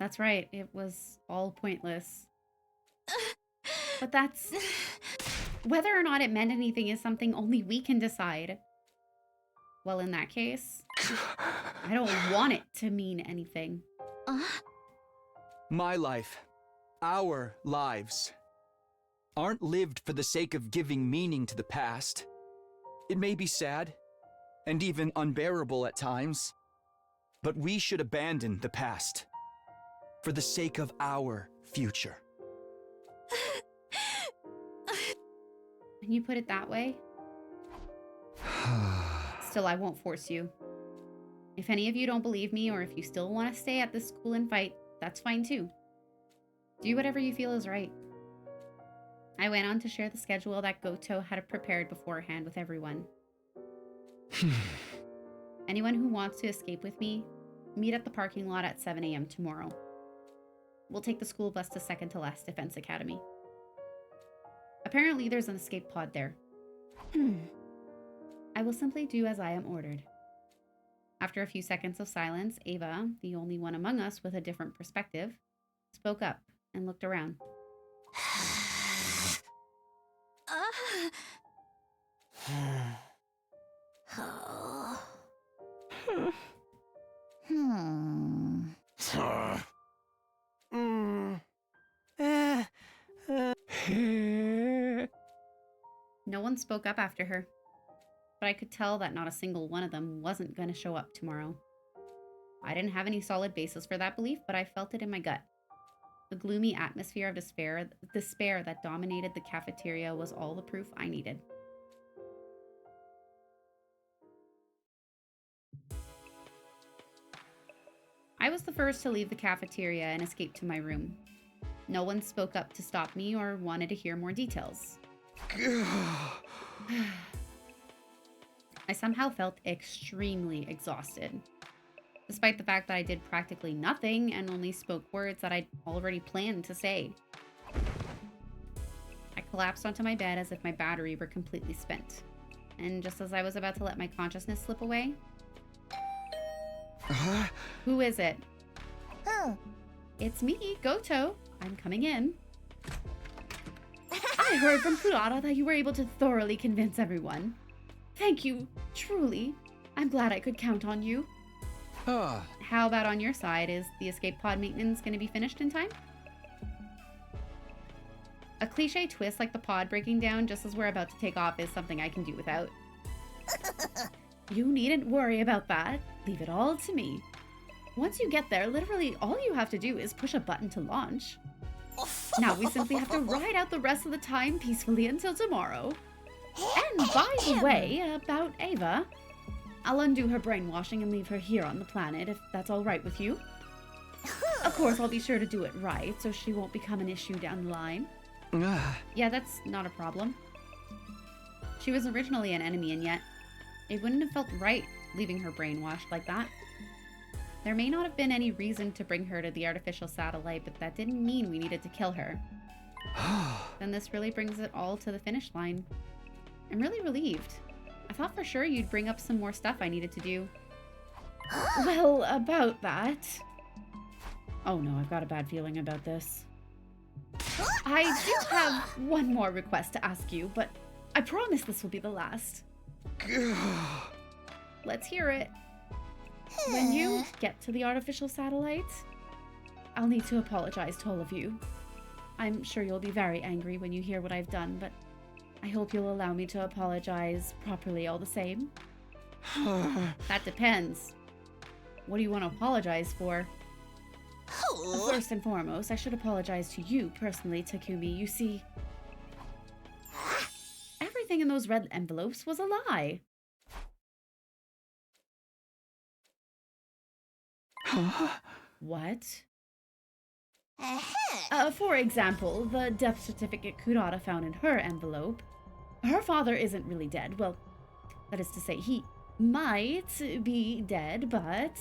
That's right, it was all pointless. But that's... Whether or not it meant anything is something only we can decide. Well, in that case, I don't want it to mean anything. My life, our lives, aren't lived for the sake of giving meaning to the past. It may be sad, and even unbearable at times, but we should abandon the past for the sake of our future. When you put it that way, still, I won't force you. If any of you don't believe me, or if you still want to stay at this school and fight, that's fine too. Do whatever you feel is right. I went on to share the schedule that Goto had prepared beforehand with everyone. Anyone who wants to escape with me, meet at the parking lot at 7 a.m. tomorrow. We'll take the school bus to second to last Defense Academy. Apparently there's an escape pod there. I will simply do as I am ordered. After a few seconds of silence, Ava, the only one among us with a different perspective, spoke up and looked around. No one spoke up after her, but I could tell that not a single one of them wasn't going to show up tomorrow. I didn't have any solid basis for that belief, but I felt it in my gut. The gloomy atmosphere of despair that dominated the cafeteria was all the proof I needed. I was the first to leave the cafeteria and escape to my room. No one spoke up to stop me or wanted to hear more details. I somehow felt extremely exhausted, despite the fact that I did practically nothing and only spoke words that I'd already planned to say. I collapsed onto my bed as if my battery were completely spent, and just as I was about to let my consciousness slip away... Who is it? It's me, Goto. I'm coming in. I heard from Kurata that you were able to thoroughly convince everyone. Thank you, truly. I'm glad I could count on you. How about on your side? Is the escape pod maintenance going to be finished in time? A cliche twist like the pod breaking down just as we're about to take off is something I can do without. You needn't worry about that. Leave it all to me. Once you get there, literally all you have to do is push a button to launch. Now we simply have to ride out the rest of the time peacefully until tomorrow. And by the way, about Ava, I'll undo her brainwashing and leave her here on the planet, if that's all right with you. Of course, I'll be sure to do it right, so she won't become an issue down the line. Yeah, that's not a problem. She was originally an enemy, and yet it wouldn't have felt right leaving her brainwashed like that. There may not have been any reason to bring her to the artificial satellite, but that didn't mean we needed to kill her. Then this really brings it all to the finish line. I'm really relieved. I thought for sure you'd bring up some more stuff I needed to do. Well, about that... Oh no, I've got a bad feeling about this. I do have one more request to ask you, but I promise this will be the last. Let's hear it. When you get to the artificial satellite, I'll need to apologize to all of you. I'm sure you'll be very angry when you hear what I've done, but I hope you'll allow me to apologize properly all the same. That depends. What do you want to apologize for? First and foremost, I should apologize to you personally, Takumi. You see, everything in those red envelopes was a lie. What? For example, the death certificate Kurata found in her envelope. Her father isn't really dead. Well, that is to say, he might be dead, but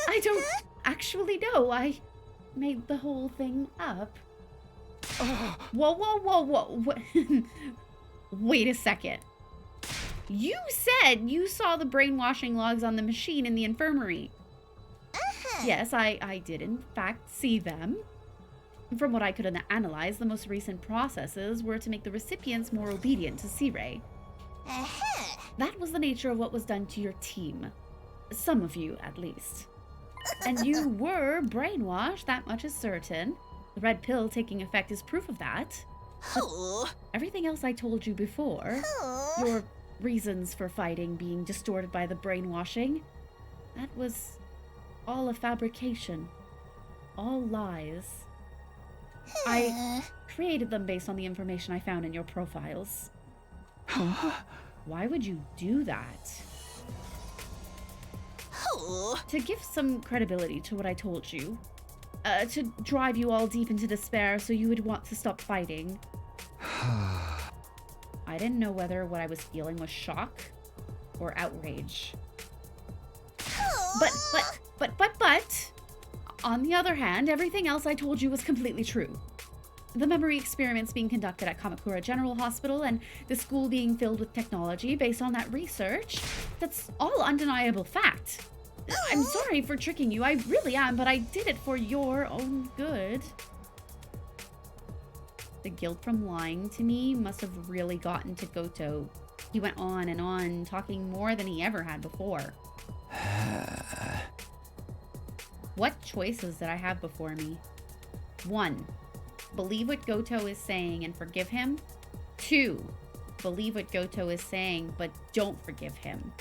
I don't actually know. I made the whole thing up. Whoa, whoa, whoa, whoa. Wait a second. You said you saw the brainwashing logs on the machine in the infirmary. Yes, I did in fact see them. From what I could analyze, the most recent processes were to make the recipients more obedient to C-Ray. That was the nature of what was done to your team. Some of you, at least. And you were brainwashed, that much is certain. The red pill taking effect is proof of that. But everything else I told you before, your reasons for fighting being distorted by the brainwashing, that was all a fabrication. All lies. I created them based on the information I found in your profiles. Why would you do that? To give some credibility to what I told you. To drive you all deep into despair so you would want to stop fighting. I didn't know whether what I was feeling was shock or outrage. But, on the other hand, everything else I told you was completely true. The memory experiments being conducted at Kamakura General Hospital and the school being filled with technology based on that research, that's all undeniable fact. I'm sorry for tricking you, I really am, but I did it for your own good. The guilt from lying to me must have really gotten to Goto. He went on and on, talking more than he ever had before. What choices did I have before me? 1. Believe what Goto is saying and forgive him. 2. Believe what Goto is saying, but don't forgive him.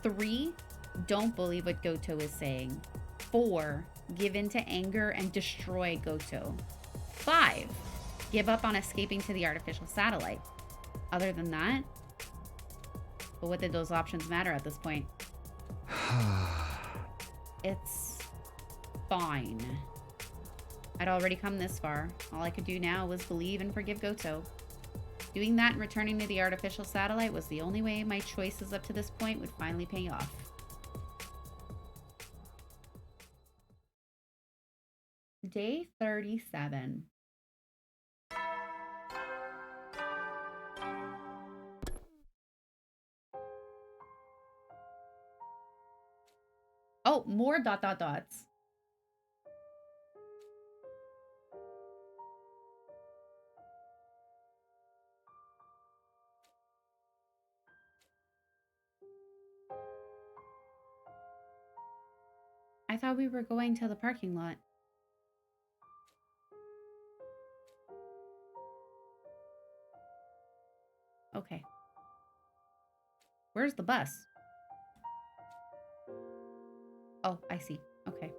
3. Don't believe what Goto is saying. 4. Give in to anger and destroy Goto. 5. Give up on escaping to the artificial satellite. Other than that, but what did those options matter at this point? It's fine. I'd already come this far. All I could do now was believe and forgive Goto. Doing that and returning to the artificial satellite was the only way my choices up to this point would finally pay off. Day 37. Oh, more ... dots. I thought we were going to the parking lot. Okay. Where's the bus? Oh, I see. Okay.